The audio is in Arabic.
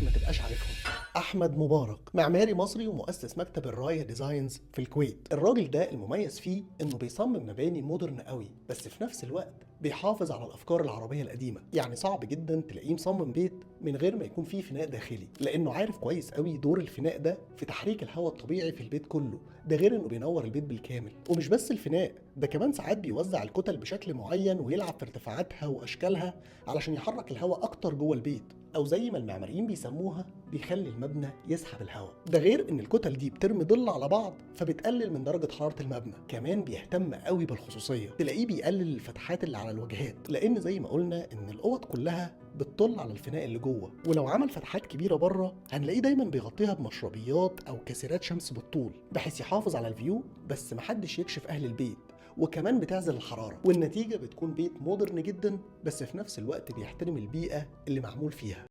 ينفعش ما تبقاش عارفهم. احمد مبارك معماري مصري ومؤسس مكتب الراية ديزاينز في الكويت. الراجل ده المميز فيه انه بيصمم مباني مودرن قوي، بس في نفس الوقت بيحافظ على الافكار العربيه القديمه. يعني صعب جدا تلاقيه مصمم بيت من غير ما يكون فيه فناء داخلي، لانه عارف كويس قوي دور الفناء ده في تحريك الهواء الطبيعي في البيت كله. ده غير انه بينور البيت بالكامل. ومش بس الفناء، ده كمان ساعات بيوزع الكتل بشكل معين ويلعب في ارتفاعاتها واشكالها علشان يحرك الهواء اكتر جوه البيت، او زي ما المعماريين بيسموها بيخلي المبنى يسحب الهواء. ده غير ان الكتل دي بترمي ظل على بعض فبتقلل من درجه حراره المبنى. كمان بيهتم قوي بالخصوصيه، تلاقيه بيقلل الفتحات اللي على الواجهات، لان زي ما قلنا ان الاوض كلها بتطل على الفناء اللي جوه، ولو عمل فتحات كبيره بره هنلاقيه دايما بيغطيها بمشربيات او كاسرات شمس بالطول، بحيث يحافظ على الفيو بس محدش يكشف اهل البيت. وكمان بتعزل الحراره، والنتيجه بتكون بيت مودرن جدا بس في نفس الوقت بيحترم البيئه اللي معمول فيها.